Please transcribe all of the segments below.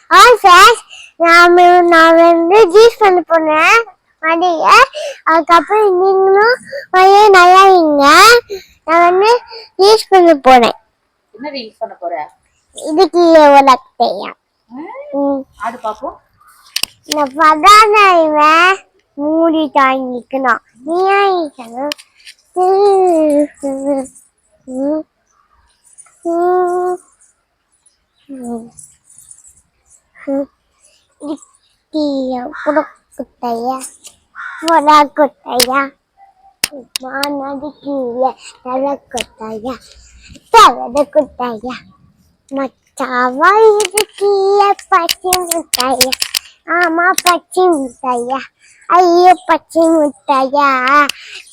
Friends நான் வந்து juice பண்ண போனேன் மடிய. அதுக்கப்புறம் நீங்களும் மழையே நல்லா இருங்க. நான் வந்து ஜூஸ் பண்ண போனேன். என்ன ரீல்ஸ் பண்ண போற? இதுக்கு உலகத்தையா ஆடு பாப்போம். நான் பதான இவன் மூடி தாங்கிக்கணும். நீ ஆகிக்கணும். குட்டையா மொளா குட்டையா மானது கீழே தர குட்டையா தவறு குட்டையா மச்சாவா இது கீழே பச்சை முட்டையா. ஆமா பச்சை முட்டையா. ஐயோ பச்சை முட்டையா.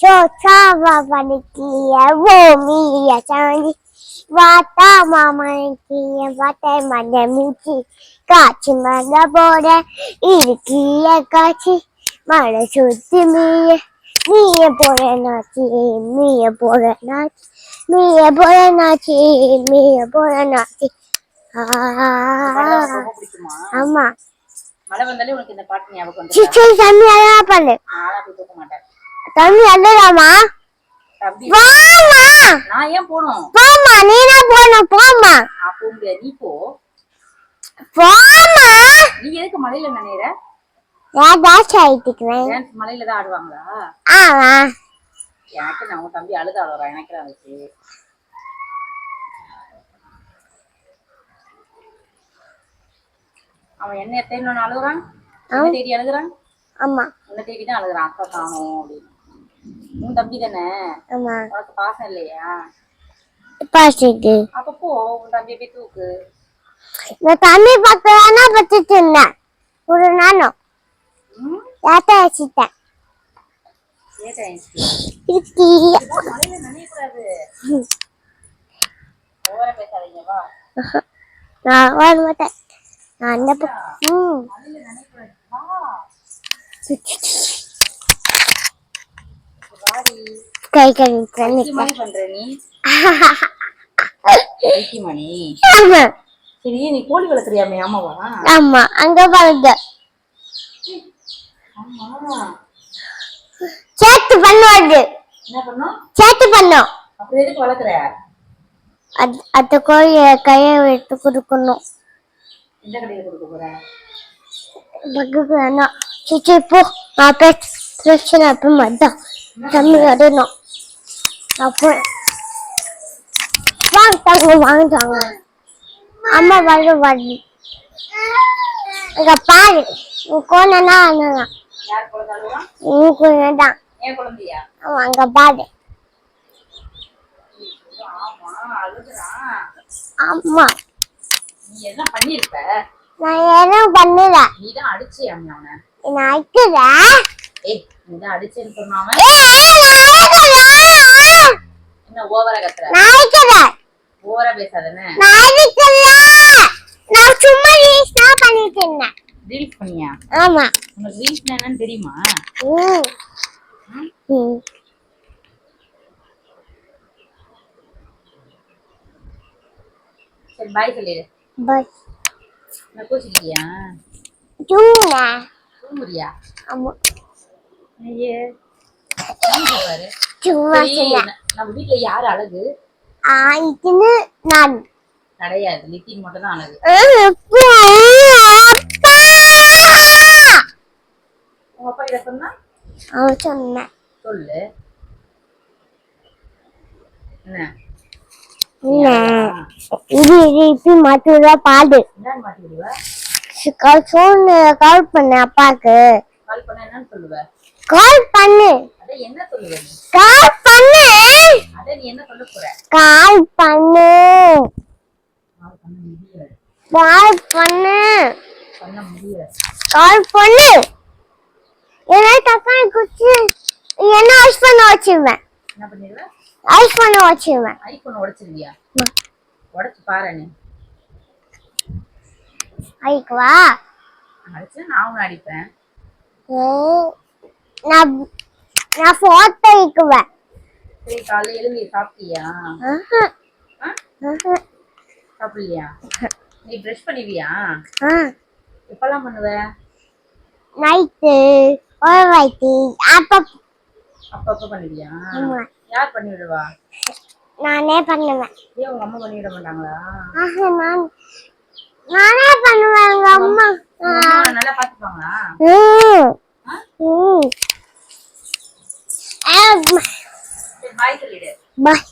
சோச்சாவா படுக்கிய ஓமிய சாந்தி வாத்தா மாமனுக்கிய வாட்டை மண்ட மூச்சி காய்ச்சி மழை போட இருக்கிய காய்ச்சி மழை சுத்தி மீய போற நாச்சி மீய போற நாச்சி மீய போற நாச்சி மீய போற நாச்சி. ஆமா மழை வந்தாலே உனக்கு இந்த பாட்டு ஞாபகம் வந்து தம்பி அழகா பண்ணு. தம்பி அல்லடாமா வாமா. நான் ஏன் போணும்? போமா நீனா போணும். போமா நான் போக முடியாது. நீ போ. போமா. நீ எதுக்கு மலையில நனையற? டான்ஸ் ஆயிட்டுக்கிறேன். டான்ஸ் மலையில தான் ஆடுவாங்களா? ஆமா. எனக்கு நான் உன் தம்பி அழுத அழுறா. எனக்கு தான் இருக்கு. அவன் என்ன தேடி அழுகுறான்? என்ன தேடி அழுகுறான்? ஆமா உன்னை தேடி தான் அழுகுறான். அக்கா காணோம் அப்படின்னு. உன் தம்பி தானே? ஆமா. உனக்கு பாசம் இல்லையா? பாசிட்டு அப்ப போ உன் தம்பியை போய் தூக்கு. நான் தம்பி பார்க்கலான்னா பத்துட்டு இருந்தேன் ஒரு நானும் ஏட்டா வச்சுட்டேன். மலையில நனையக்கூடாது. ஓவரா பேசாதீங்க வா. நான் வர மாட்டேன். நான் அந்த பக்கம் மலையில நனையக்கூடாது. வா கை கழுவி பண்ற நீ மணி. சரி நீ கோழி வளர்க்குறியாமே? ஆமாவா? ஆமா அங்க பாருங்க. சேத்து பண்ணுவாரு. என்ன பண்ணும்? சேத்து பண்ணும். அப்புறம் எதுக்கு வளர்க்குற? அந்த கோழிய கையை எடுத்து கொடுக்கணும். எந்த கடையில கொடுக்க போற? பக்கு வேணாம். சிச்சி போ. நான் பிரச்சனை அப்ப மாட்டான். தம்பி வரணும். அப்போ வாங்கிட்டாங்க. அம்மா வர வரணும். இங்க பாரு கோணனா அண்ணா தான். ஆமா அங்க பாரு. ஆமா நீ என்ன பண்ணிருப்ப? நான் எதுவும் பண்ணல. நீதான் அடிச்சியா அவனை? நான் அடிக்கல. நீதான் அடிச்சேன்னு சொன்னாம என்ன ஓவரா கத்துற? நான் அடிக்கல. ஓவரா பேசாதே. நான் அடிக்கல. நான் சும்மா ரீல்ஸ் தான் பண்ணிட்டு இருந்தேன். ரீல்ஸ் பண்ணியா? ஆமா. உனக்கு ரீல்ஸ் என்னன்னு தெரியுமா? சரி பாய் சொல்லிடு. பாய். நான் கோச்சிக்கிட்டியா? தூங்குறியா? ஆமா. ஐயே பாரு. சும்மா நம்ம வீட்டுல யாரு அழகு? இதுன்னு நான் கிடையாது. லிட்டின் மட்டும் தான் அழகு. உங்க அப்பா இத சொன்னா? அவன் சொன்னேன். சொல்லு. என்ன? இது மாட்டுவா பாடு. என்ன மாட்டி விடுவ? கால் பண்ண அப்பாக்கு. கால் பண்ண என்னன்னு சொல்லுவ? கால் பண்ணு. அட என்ன சொல்லுவ நீ? கால் பண்ணு. அட நீ என்ன சொல்ல போற? கால் பண்ணு. கால் பண்ண முடியல. கால் பண்ணு. பண்ண முடியல. கால் பண்ணு. என்ன தக்காளி குச்சி என்ன ஐபோன் வச்சிருவேன். என்ன பண்ணிடுவ? ஐபோன் வச்சிருவேன். ஐபோன் உடைச்சிருவியா? உடைச்சு பாரு நீ. ஐக்குவா? அடிச்சு நான் உன்னை அடிப்பேன். நான் போட்டோ ஐக்குவேன். சரி காலையில எழுதி சாப்பிட்டியா? சாப்பிடலையா? நீ பிரஷ் பண்ணுவியா? எப்பெல்லாம் பண்ணுவ? நைட்டு ஒரு வாய்க்கு அப்ப அப்பப்ப பண்ணுவியா? ஆமா. யார் பண்ணி விடுவா? நானே பண்ணுவேன். ஏன் உங்க அம்மா பண்ணி விட மாட்டாங்களா? ஆஹா, நானே பண்ணுவேன் எங்க அம்மா. உங்க அம்மா உன்னை நல்லா பாத்துப்பாங்களா? ம். ஆ? ம். சரி பாய் சொல்லிடு. பாய்.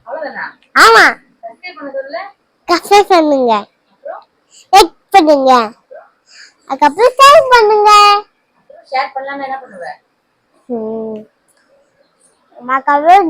அவ்வளவுதானா? ஆமா. சப்ஸ்கிரைப் பண்ண சொல்லல. கஃபே பண்ணுங்க. அப்புறம் லைக் பண்ணுங்க. அதுக்கப்புறம் ஷேர் பண்ணுங்க. ஷேர் பண்ணலாம்னா என்ன பண்ணுவ? ம். நான் கவர்